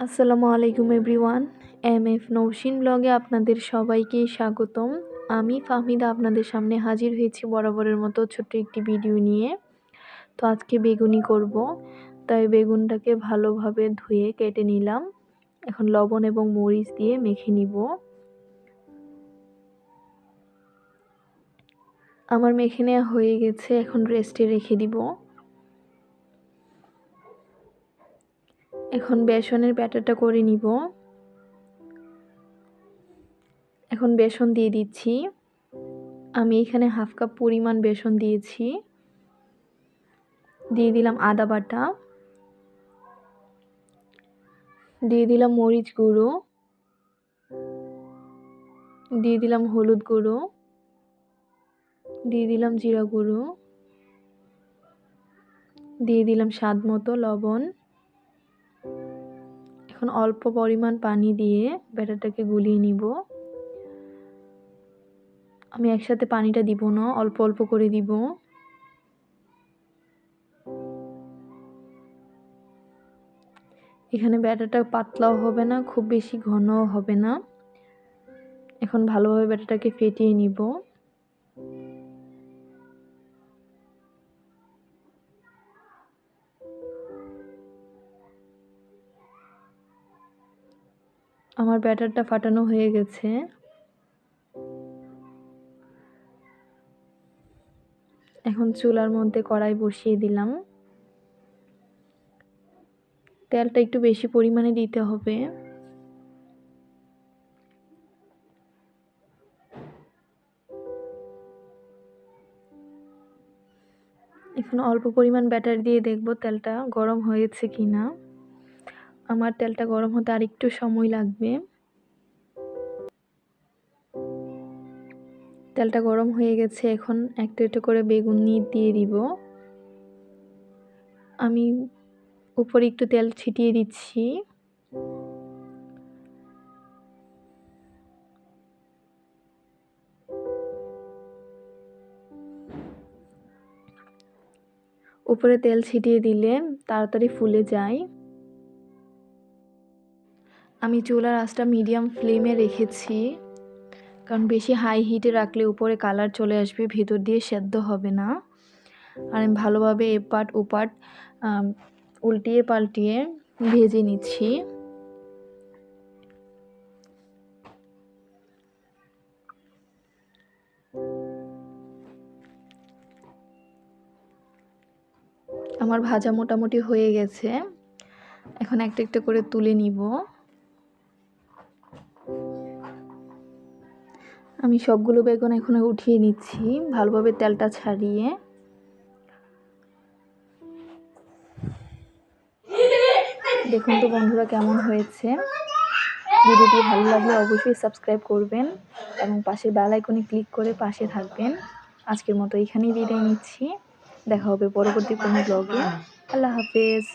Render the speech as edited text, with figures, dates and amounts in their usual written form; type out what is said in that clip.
আসসালামু আলাইকুম everyone. MF Naushin ব্লগে আপনাদের সবাইকে স্বাগতম। আমি ফাহমিদা আপনাদের সামনে হাজির হয়েছি বরাবরের মতো ছোট্ট একটি ভিডিও নিয়ে। তো আজকে বেগুনি করব, তাই বেগুনটাকে ভালোভাবে ধুয়ে কেটে নিলাম। এখন লবণ এবং মরিচ দিয়ে মেখে নিব। আমার মেখে নেওয়া হয়ে গেছে, এখন রেস্টে রেখে দিব। এখন বেসনের ব্যাটারটা করে নিব। এখন বেসন দিয়ে দিচ্ছি। আমি এখানে হাফ কাপ পরিমাণ বেসন দিয়েছি। দিয়ে দিলাম আদা বাটা, দিয়ে দিলাম মরিচ গুঁড়ো, দিয়ে দিলাম হলুদ গুঁড়ো, দিয়ে দিলাম জিরা গুঁড়ো, দিয়ে দিলাম স্বাদ মতো লবণ। এখন অল্প পরিমাণ পানি দিয়ে ব্যাটারটাকে গুলিয়ে নিব। আমি একসাথে পানিটা দিব না, অল্প অল্প করে দিব। এখানে ব্যাটারটা পাতলাও হবে না, খুব বেশি ঘনও হবে না। এখন ভালোভাবে ব্যাটারটাকে ফেটিয়ে নিব। আমার ব্যাটারটা ফাটানো হয়ে গেছে। এখন চুলার মধ্যে কড়াই বসিয়ে দিলাম। তেলটা একটু বেশি পরিমাণে দিতে হবে। এখন অল্প পরিমাণ ব্যাটার দিয়ে দেখব তেলটা গরম হয়েছে কিনা। আমার তেলটা গরম হতে আর একটু সময় লাগবে। তেলটা গরম হয়ে গেছে, এখন একটা একটা করে বেগুন দিয়ে দিব। আমি উপরে একটু তেল ছিটিয়ে দিচ্ছি। উপরে তেল ছিটিয়ে দিলে তাড়াতাড়ি ফুলে যায়। আমি চুলার আঁচটা মিডিয়াম ফ্লেমে রেখেছি, কারণ বেশি হাই হিটে রাখলে উপরে কালার চলে আসবে, ভেতর দিয়ে সেদ্ধ হবে না। আর আমি ভালোভাবে এপাট ওপাট উল্টিয়ে পাল্টিয়ে ভেজে নিচ্ছি। আমার ভাজা মোটামুটি হয়ে গেছে, এখন একটা একটা করে তুলে নিব। আমি সবগুলো বেগুন এখন উঠিয়ে নিচ্ছি ভালোভাবে তেলটা ছাড়িয়ে। দেখুন তো বন্ধুরা কেমন হয়েছে। ভিডিওটি ভালো লাগলে অবশ্যই সাবস্ক্রাইব করবেন এবং পাশের বেল আইকনে ক্লিক করে পাশে থাকবেন। আজকের মতো এখানেই বিদায় নিচ্ছি, দেখা হবে পরবর্তী কোনো ব্লগে। আল্লাহ হাফেজ।